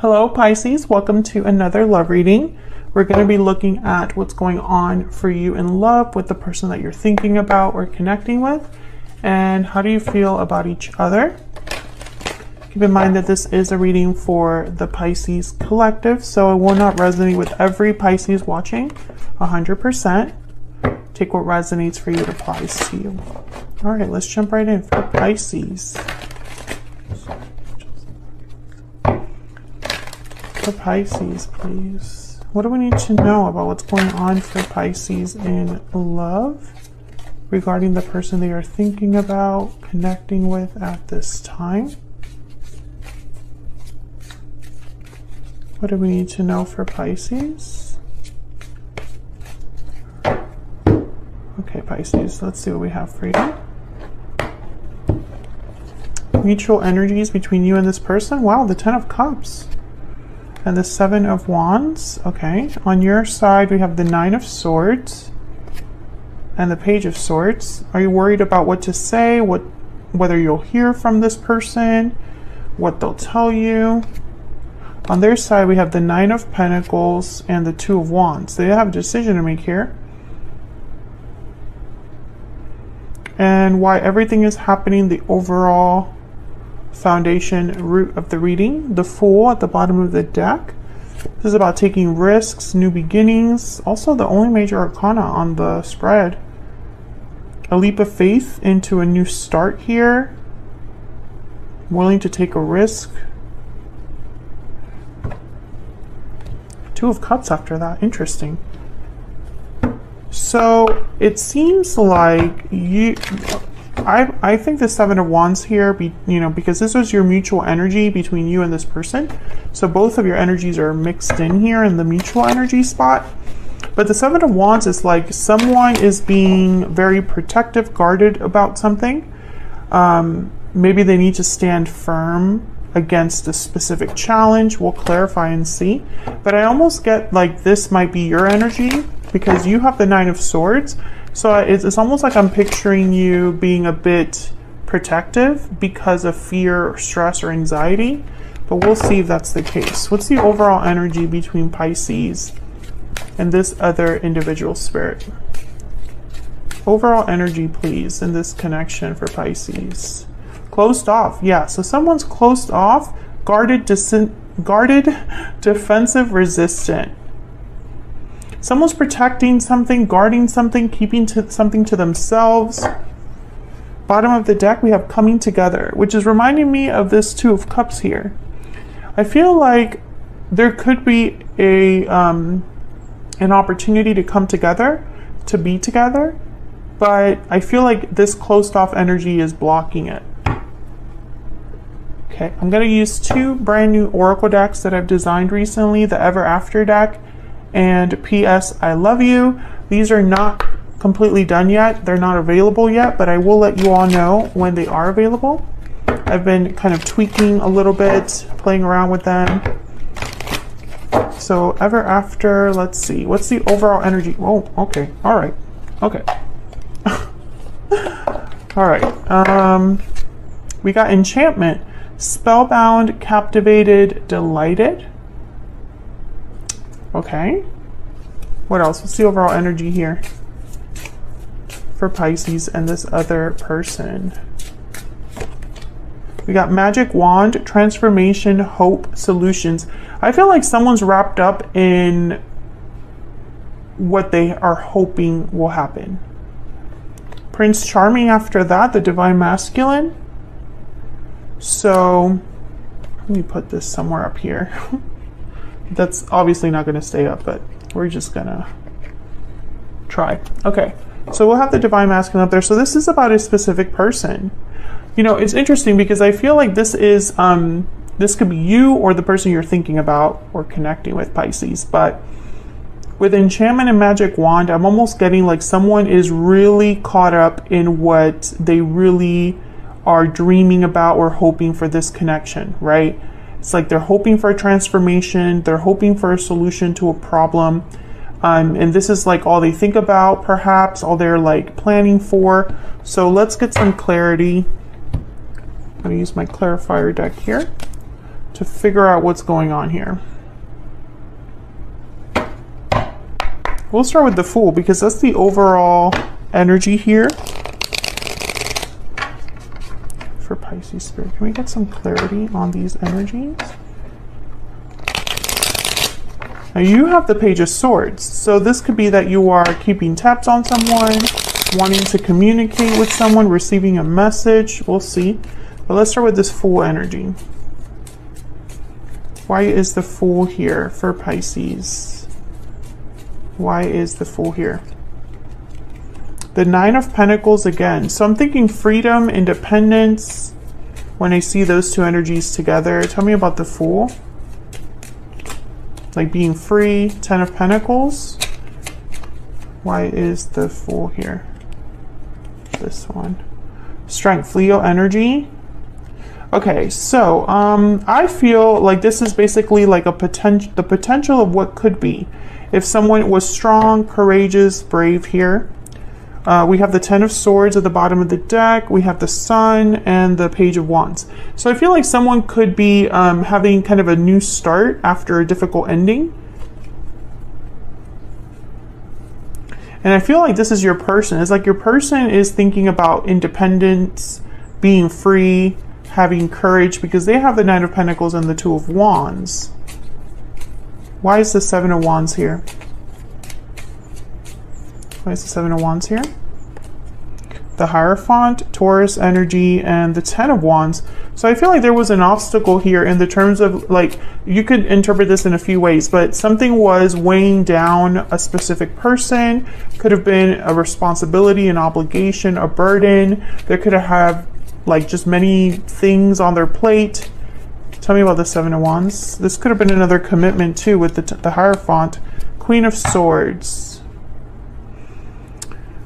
Hello Pisces, welcome to another love reading. We're going to be looking at what's going on for you in love with the person that you're thinking about or connecting with, and how do you feel about each other. Keep in mind that this is a reading for the Pisces collective, so it will not resonate with every Pisces watching 100%. Take what resonates for you, it applies to you. All right, let's jump right in for Pisces. For Pisces, please. What do we need to know about what's going on for Pisces in love regarding the person they are thinking about, connecting with at this time? What do we need to know for Pisces? Okay, Pisces, let's see what we have for you. Mutual energies between you and this person. Wow, the Ten of Cups. And the Seven of Wands. Okay, on your side we have the Nine of Swords and the Page of Swords. Are you worried about what to say, whether you'll hear from this person, what they'll tell you? On their side we have the Nine of Pentacles and the Two of Wands. They have a decision to make here. And why everything is happening, the overall foundation root of the reading, the Fool at the bottom of the deck. This is about taking risks, new beginnings. Also the only major arcana on the spread. A leap of faith into a new start here. Willing to take a risk. Two of Cups after that. Interesting. So it seems like I think the Seven of Wands here, because this was your mutual energy between you and this person. So both of your energies are mixed in here in the mutual energy spot. But the Seven of Wands is like someone is being very protective, guarded about something. Maybe they need to stand firm against a specific challenge. We'll clarify and see. But I almost get like this might be your energy because you have the Nine of Swords. So it's almost like I'm picturing you being a bit protective because of fear, or stress, or anxiety. But we'll see if that's the case. What's the overall energy between Pisces and this other individual spirit? Overall energy, please, in this connection for Pisces. Closed off. Yeah, so someone's closed off, guarded, defensive, resistant. Someone's protecting something, guarding something, keeping something to themselves. Bottom of the deck, we have coming together, which is reminding me of this Two of Cups here. I feel like there could be an opportunity to come together, to be together, but I feel like this closed off energy is blocking it. Okay, I'm going to use two brand new Oracle decks that I've designed recently, the Ever After deck and P.S. I Love You. These are not completely done yet. They're not available yet, but I will let you all know when they are available. I've been kind of tweaking a little bit, playing around with them. So Ever After, let's see. What's the overall energy? Oh, okay. All right. Okay. All right. We got Enchantment. Spellbound, Captivated, Delighted. Okay. What else? What's the overall energy here for Pisces and this other person? We got Magic Wand, Transformation, Hope, Solutions. I feel like someone's wrapped up in what they are hoping will happen. Prince Charming after that, the Divine Masculine. So, let me put this somewhere up here. That's obviously not going to stay up, but we're just going to try. Okay, so we'll have the Divine Masculine up there. So this is about a specific person. You know, it's interesting because I feel like this is, this could be you or the person you're thinking about or connecting with, Pisces. But with Enchantment and Magic Wand, I'm almost getting like someone is really caught up in what they really are dreaming about or hoping for this connection, right? It's like they're hoping for a transformation, they're hoping for a solution to a problem, and this is like all they think about, perhaps, all they're like planning for. So let's get some clarity. I'm going to use my clarifier deck here to figure out what's going on here. We'll start with the Fool because that's the overall energy here for Pisces Spirit. Can we get some clarity on these energies? Now you have the Page of Swords, so this could be that you are keeping tabs on someone, wanting to communicate with someone, receiving a message. We'll see. But let's start with this Fool energy. Why is the Fool here for Pisces? Why is the Fool here? The Nine of Pentacles again. So I'm thinking freedom, independence, when I see those two energies together. Tell me about the Fool. Like being free, Ten of Pentacles. Why is the Fool here? This one. Strength, Leo energy. Okay, so I feel like this is basically like the potential of what could be. If someone was strong, courageous, brave here. We have the Ten of Swords at the bottom of the deck. We have the Sun and the Page of Wands. So I feel like someone could be having kind of a new start after a difficult ending. And I feel like this is your person. It's like your person is thinking about independence, being free, having courage, because they have the Nine of Pentacles and the Two of Wands. Why is the Seven of Wands here? Why is the Seven of Wands here? The Hierophant, Taurus energy, and the Ten of Wands. So I feel like there was an obstacle here in the terms of, like, you could interpret this in a few ways, but something was weighing down a specific person. Could have been a responsibility, an obligation, a burden. There could have like just many things on their plate. Tell me about the Seven of Wands. This could have been another commitment too with the Hierophant. Queen of Swords.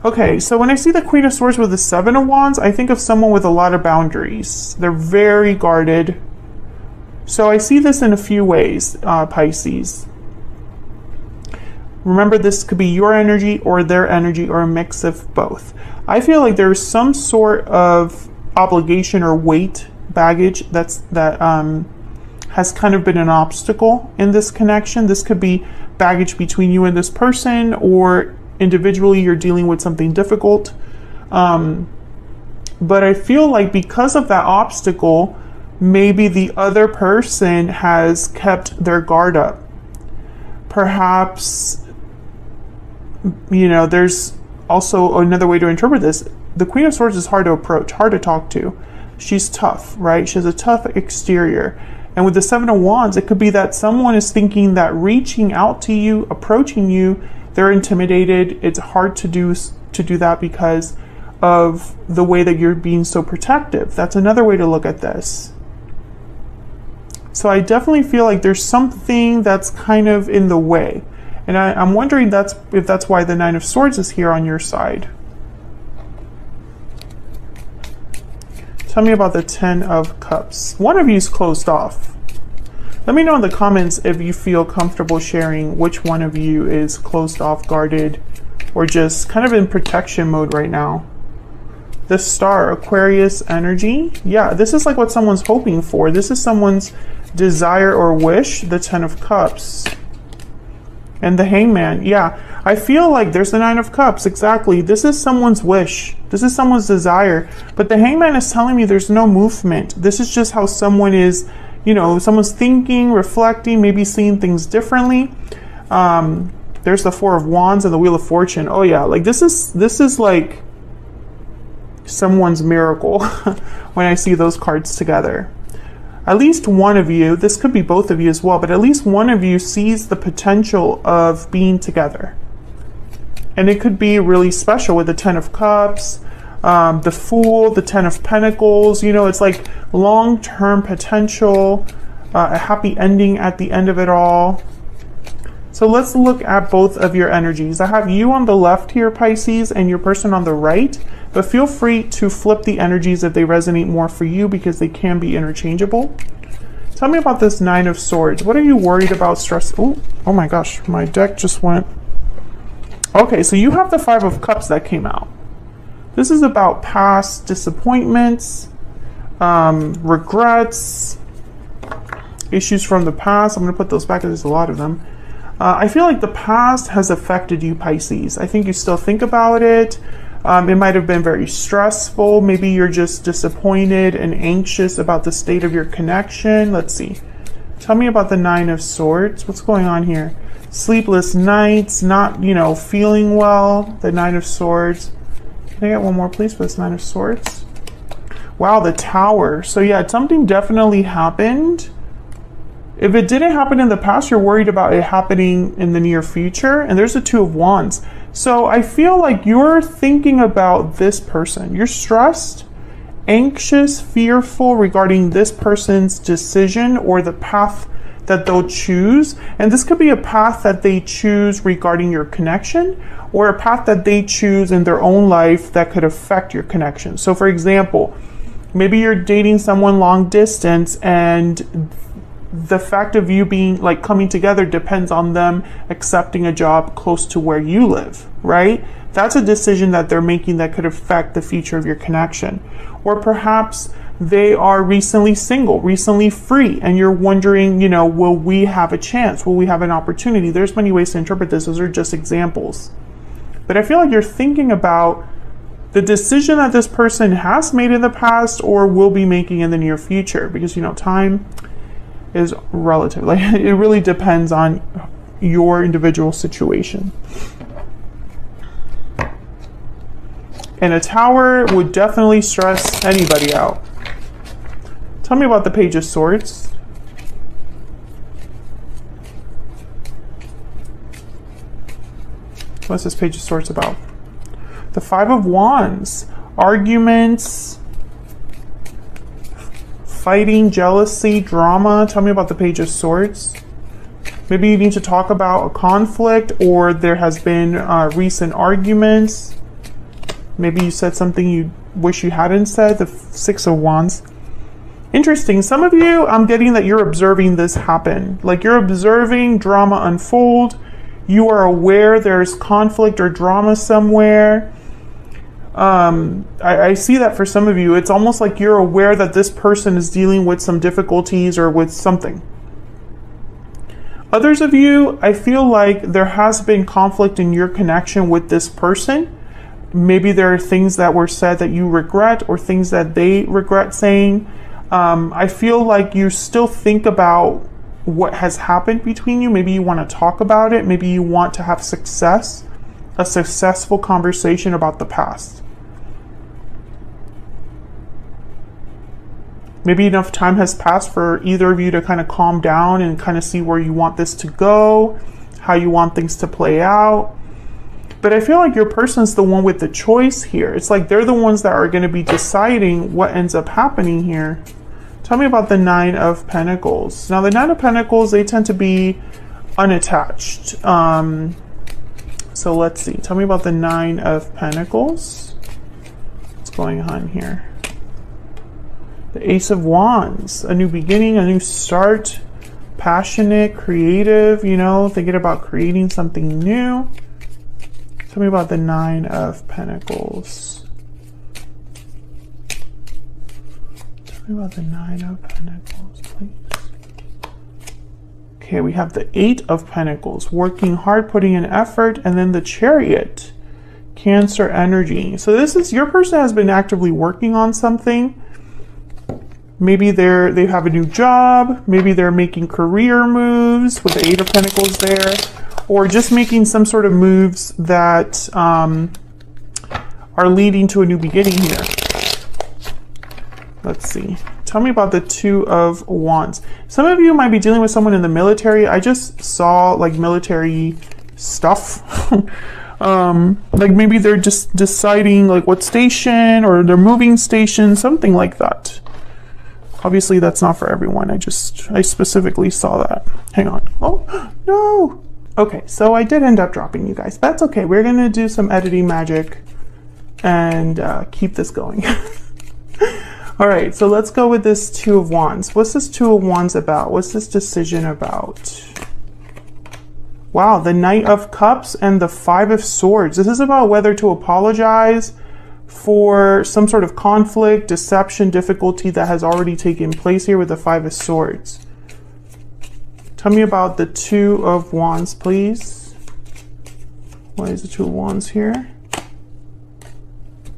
Okay, so when I see the Queen of Swords with the Seven of Wands, I think of someone with a lot of boundaries. They're very guarded. So I see this in a few ways, Pisces. Remember, this could be your energy or their energy or a mix of both. I feel like there's some sort of obligation or weight, baggage that has kind of been an obstacle in this connection. This could be baggage between you and this person, or individually you're dealing with something difficult. But I feel like because of that obstacle, maybe the other person has kept their guard up. Perhaps, you know, there's also another way to interpret this. The Queen of Swords is hard to approach, hard to talk to. She's tough, right? She has a tough exterior. And with the Seven of Wands, it could be that someone is thinking that reaching out to you, approaching you, they're intimidated. It's hard to do that because of the way that you're being so protective. That's another way to look at this. So I definitely feel like there's something that's kind of in the way. And I'm wondering if that's why the Nine of Swords is here on your side. Tell me about the Ten of Cups. One of you is closed off. Let me know in the comments if you feel comfortable sharing which one of you is closed off, guarded, or just kind of in protection mode right now. The Star, Aquarius energy. Yeah, this is like what someone's hoping for. This is someone's desire or wish, the Ten of Cups. And the Hangman, yeah. I feel like there's the Nine of Cups, exactly. This is someone's wish. This is someone's desire. But the Hangman is telling me there's no movement. This is just how someone is, you know, someone's thinking, reflecting, maybe seeing things differently. There's the Four of Wands and the Wheel of Fortune. Oh yeah, like this is like someone's miracle when I see those cards together. At least one of you, this could be both of you as well, but at least one of you sees the potential of being together. And it could be really special with the Ten of Cups, the Fool, the Ten of Pentacles. You know, it's like long-term potential, a happy ending at the end of it all. So let's look at both of your energies. I have you on the left here, Pisces, and your person on the right. But feel free to flip the energies if they resonate more for you, because they can be interchangeable. Tell me about this Nine of Swords. What are you worried about, stress? Oh my gosh, my deck just went. Okay, so you have the Five of Cups that came out. This is about past disappointments, regrets. issues from the past. I'm going to put those back, there's a lot of them. I feel like the past has affected you, Pisces. I think you still think about it. It might have been very stressful. Maybe you're just disappointed and anxious about the state of your connection. Let's see. Tell me about the Nine of Swords. What's going on here? Sleepless nights, not, you know, feeling well. The Nine of Swords. Can I get one more, please, for this Nine of Swords? Wow, the Tower. So yeah, something definitely happened. If it didn't happen in the past, you're worried about it happening in the near future. And there's the Two of Wands. So I feel like you're thinking about this person. You're stressed, anxious, fearful regarding this person's decision or the path that they'll choose. And this could be a path that they choose regarding your connection, or a path that they choose in their own life that could affect your connection. So for example, maybe you're dating someone long distance, and the fact of you being like coming together depends on them accepting a job close to where you live, right? That's a decision that they're making that could affect the future of your connection. Or perhaps they are recently single, recently free, and you're wondering, you know, will we have a chance? Will we have an opportunity? There's many ways to interpret this. Those are just examples. But I feel like you're thinking about the decision that this person has made in the past or will be making in the near future, because, you know, time is relative. Like, it really depends on your individual situation. And a Tower would definitely stress anybody out. Tell me about the Page of Swords. What's this Page of Swords about? The Five of Wands. Arguments, fighting, jealousy, drama. Tell me about the Page of Swords. Maybe you need to talk about a conflict, or there has been recent arguments. Maybe you said something you wish you hadn't said. The Six of Wands. Interesting. Some of you, I'm getting that you're observing this happen. Like, you're observing drama unfold. You are aware there's conflict or drama somewhere. I see that for some of you. It's almost like you're aware that this person is dealing with some difficulties or with something. Others of you, I feel like there has been conflict in your connection with this person. Maybe there are things that were said that you regret, or things that they regret saying. I feel like you still think about what has happened between you. Maybe you want to talk about it. Maybe you want to have success, a successful conversation about the past. Maybe enough time has passed for either of you to kind of calm down and kind of see where you want this to go, how you want things to play out. But I feel like your person's the one with the choice here. It's like they're the ones that are going to be deciding what ends up happening here. Tell me about the Nine of Pentacles. Now, the Nine of Pentacles, they tend to be unattached. So let's see. Tell me about the Nine of Pentacles. What's going on here? The Ace of Wands. A new beginning, a new start. Passionate, creative, you know, thinking about creating something new. Tell me about the Nine of Pentacles. Tell me about the Nine of Pentacles, please. Okay, we have the Eight of Pentacles. Working hard, putting in effort, and then the Chariot. Cancer energy. So this is, your person has been actively working on something. Maybe they have a new job. Maybe they're making career moves with the Eight of Pentacles there. Or just making some sort of moves that are leading to a new beginning here. Let's see. Tell me about the Two of Wands. Some of you might be dealing with someone in the military. I just saw like military stuff. Like maybe they're just deciding like what station, or they're moving station, something like that. Obviously that's not for everyone. I specifically saw that. Hang on. Oh, no. Okay, so I did end up dropping you guys. That's okay. We're going to do some editing magic and keep this going. All right, so let's go with this Two of Wands. What's this Two of Wands about? What's this decision about? Wow, the Knight of Cups and the Five of Swords. This is about whether to apologize for some sort of conflict, deception, difficulty that has already taken place here with the Five of Swords. Tell me about the Two of Wands, please. Why is the Two of Wands here?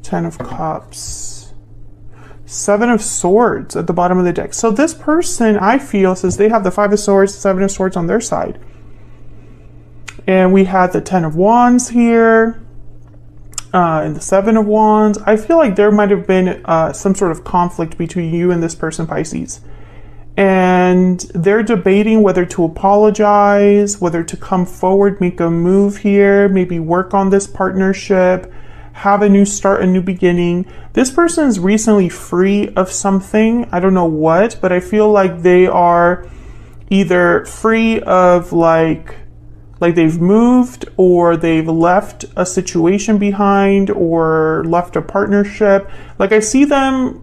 Ten of Cups. Seven of Swords at the bottom of the deck. So this person, I feel, says they have the Five of Swords, Seven of Swords on their side. And we had the Ten of Wands here. And the Seven of Wands. I feel like there might have been some sort of conflict between you and this person, Pisces. And they're debating whether to apologize, whether to come forward, make a move here, maybe work on this partnership, have a new start, a new beginning. This person is recently free of something. I don't know what, but I feel like they are either free of like they've moved, or they've left a situation behind, or left a partnership. Like I see them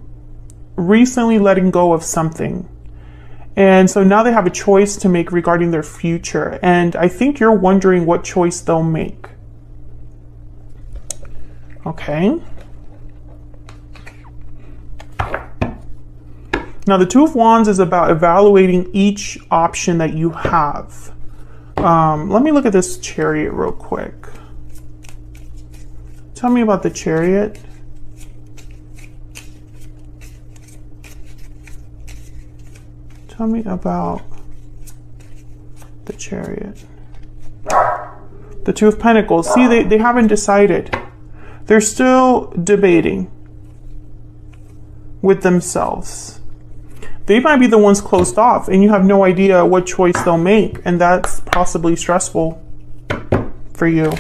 recently letting go of something. And so now they have a choice to make regarding their future. And I think you're wondering what choice they'll make. Okay. Now the Two of Wands is about evaluating each option that you have. Let me look at this Chariot real quick. Tell me about the Chariot. Tell me about the Chariot. The Two of Pentacles. See, they haven't decided. They're still debating with themselves. They might be the ones closed off, and you have no idea what choice they'll make, and that's possibly stressful for you.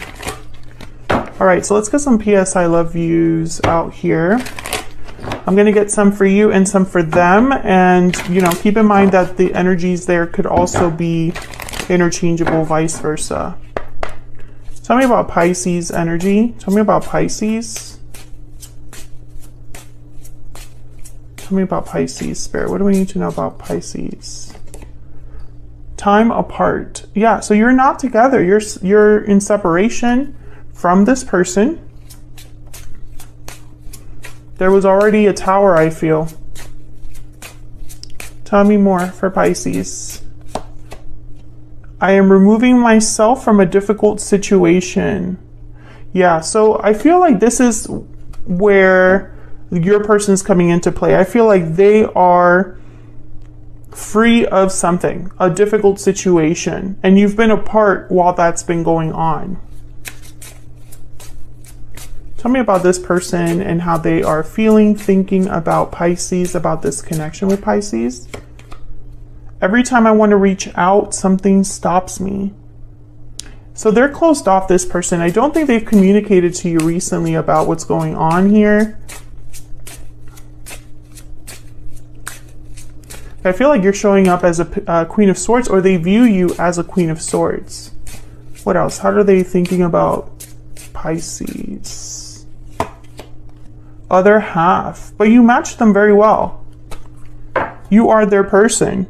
All right, so let's get some PS I love yous out here. I'm going to get some for you and some for them. And, you know, keep in mind that the energies there could also be interchangeable, vice versa. Tell me about Pisces energy. Tell me about Pisces. Tell me about Pisces, Spirit. What do we need to know about Pisces? Time apart. Yeah, so you're not together. You're in separation from this person. There was already a tower, I feel. Tell me more for Pisces. I am removing myself from a difficult situation. Yeah, so I feel like this is where your person's coming into play. I feel like they are free of something, a difficult situation, and you've been apart while that's been going on. Tell me about this person and how they are feeling, thinking about Pisces, about this connection with Pisces. Every time I want to reach out, something stops me. So they're closed off, this person. I don't think they've communicated to you recently about what's going on here. I feel like you're showing up as a Queen of Swords, or they view you as a Queen of Swords. What else? How are they thinking about Pisces? Other half, but you match them very well. You are their person.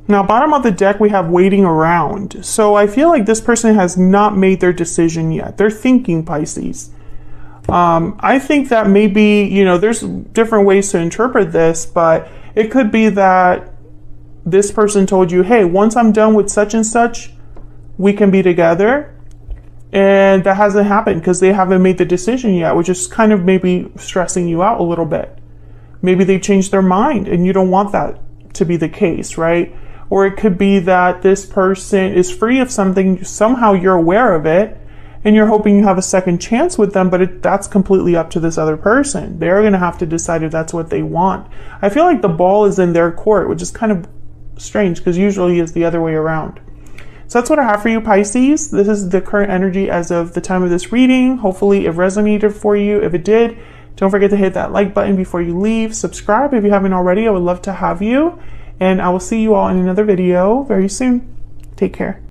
Now, bottom of the deck, we have waiting around. So I feel like this person has not made their decision yet. They're thinking, Pisces. I think that maybe, you know, there's different ways to interpret this, but it could be that this person told you, hey, once I'm done with such and such, we can be together. And that hasn't happened because they haven't made the decision yet, which is kind of maybe stressing you out a little bit. Maybe they changed their mind and you don't want that to be the case, right? Or it could be that this person is free of something, somehow you're aware of it, and you're hoping you have a second chance with them, but that's completely up to this other person. They're going to have to decide if that's what they want. I feel like the ball is in their court, which is kind of strange because usually it's the other way around. So that's what I have for you, Pisces. This is the current energy as of the time of this reading. Hopefully it resonated for you. If it did, don't forget to hit that like button before you leave. Subscribe if you haven't already. I would love to have you. And I will see you all in another video very soon. Take care.